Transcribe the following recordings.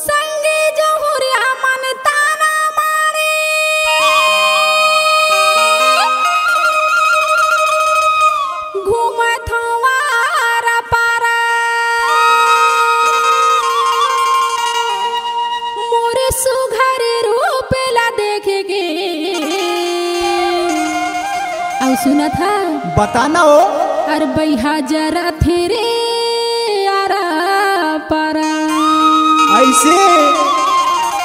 संगे जहुरिया मन ताना मारे घूमत हवारा पारा मोरे सुघर रूप ला देखे गे और सुना था बताना हो अरे बैहा जरा तेरे आरा पारा ऐसे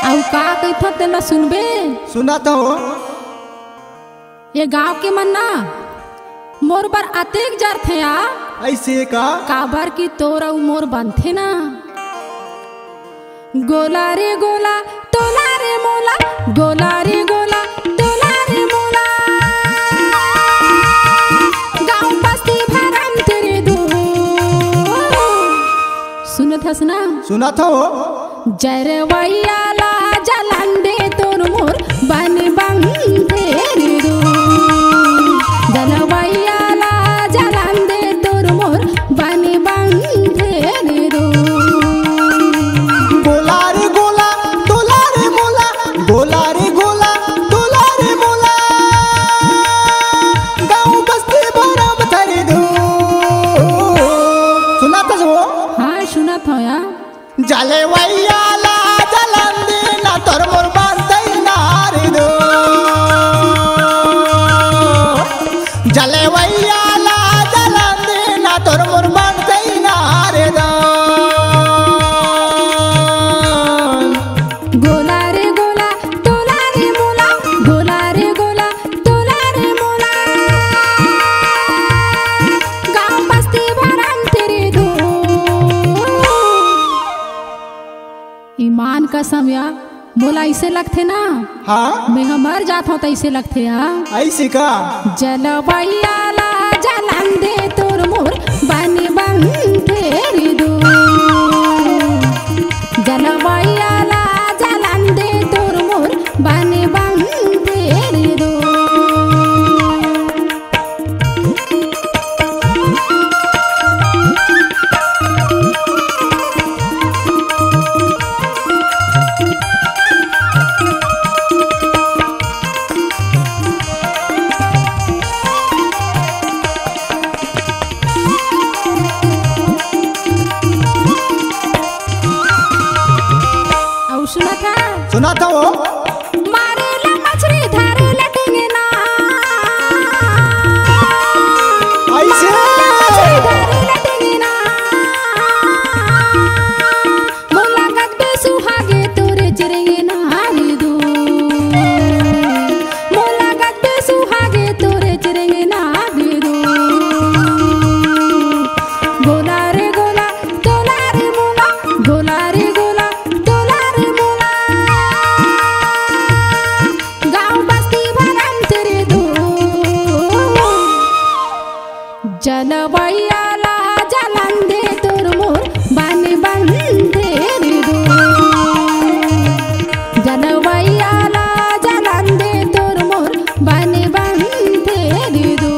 और का कहत ते ना सुनबे सुना तो हो ये गांव के मन ना मोर बर अतेक जर थे आ ऐसे का काबर की तोरा मोर बनथे ना गोला रे गोला तोला रे मोला गोला रे गोला तोला रे मोला गांव बस्ती भरम तेरे दो सुनत हस ना सुना तो हो जरे वैयाला जलन दे तोर मोर बन बंधे रो जल वैयाला जलन दे तोर मोर बन बंधे रो गोला रे गोला तोला रे मोला गोला रे गोला तोला रे मोला गाँव बस्ती बरम थरी दो सुना तो हो हाँ सुना था या जले वैयाला जलन देना तोर मोर बांधई नारी दो जले वैयाला जलन देना तोर मोर बांधई नारी दो गोला रे गोला तोला रे मोला गोला रे गोला तोला रे मोला गाँव बस्ती भरम तेरे दो ईमान का समया बोला ऐसे लगते ना हाँ मैं मर जाता हूँ तो ऐसे लगते हाँ ऐसे का जलवैयाला जलन दे तोर मोर बनी बन तेरी दो जलवैयाला जलन दे तोर मोर बनी बन तेरी दो और सुना था सुना तो हो मारे ला मछली धारे लटेंगे ना ऐसे मछली धारे लटेंगे ना मोला गद्दे सुहागे तोरे चिरेंगे ना हारी दो मोला गद्दे सुहागे तोरे चिरेंगे ना हारी दो गोला रे गोला तोला रे मोला गोला रे गोला तोला रे मोला गाँव बस्ती भरम तेरे दो जलवैयाला जलन दे तोर मोर बन बंधे दो जलवैयाला जलन दे तोर मोर बन बंधे दो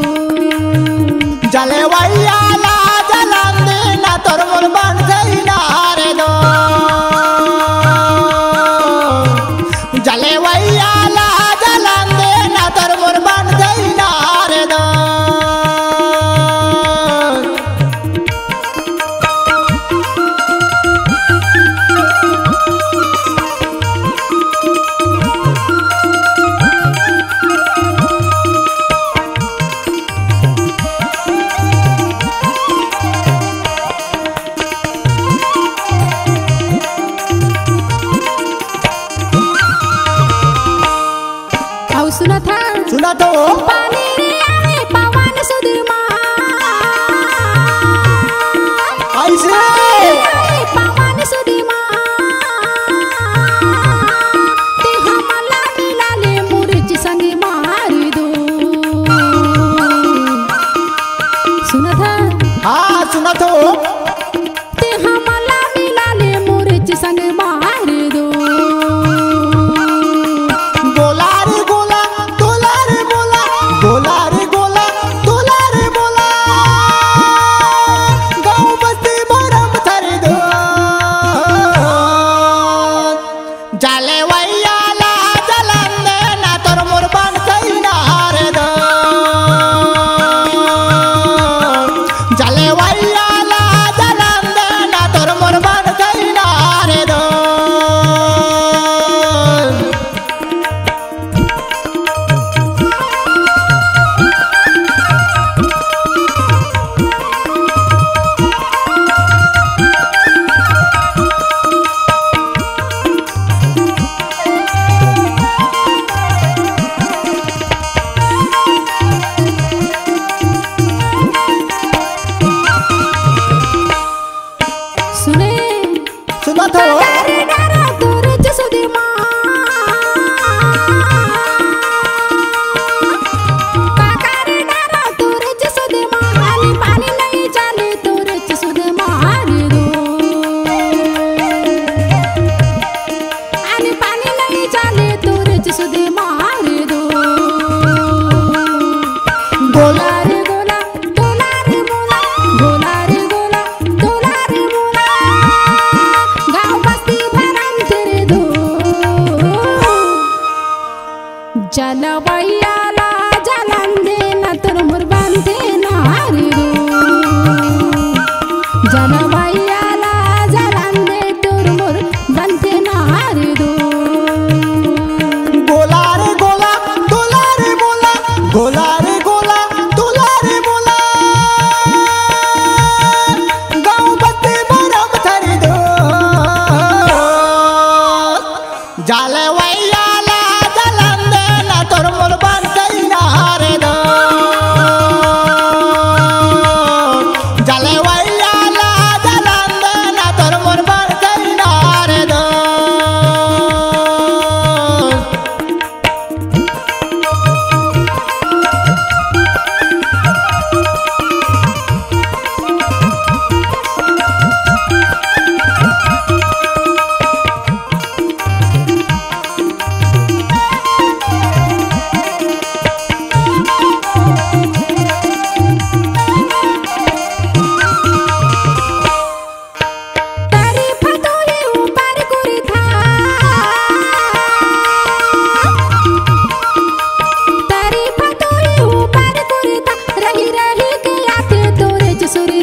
जले वैयाला जलन देना तोर मोर बांधई नारी दो जले वैयाला जलन देना तोर मोर बांधई नारी दो और सुना था सुना तो हो पानी रे आवे पवन सुधमा ऐसे आवे पवन सुधमा ते हमला मिला ले मुरच संग मारी दो सुना था हाँ सुना तो हो ते हमला मिला ले मुरच संग मारी दो गोला रे गोला तोला रे मोला गोला रे गोला तोला रे मोला गाँव बस्ती बरम थरी दो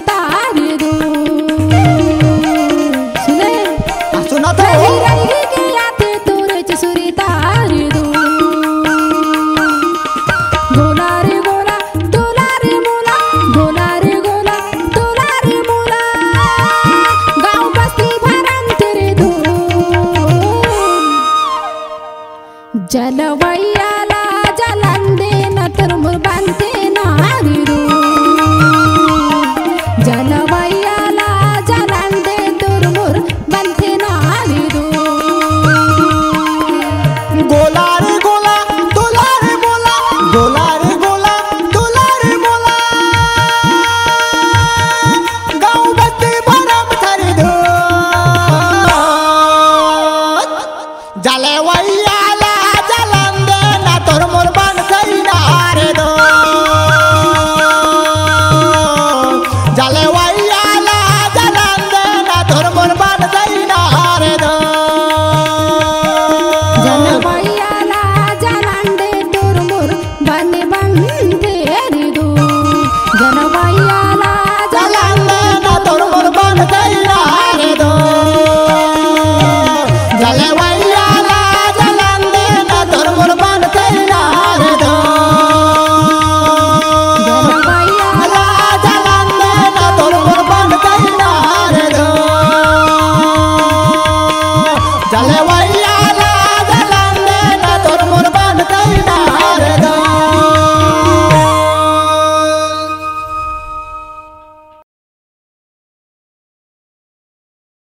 तार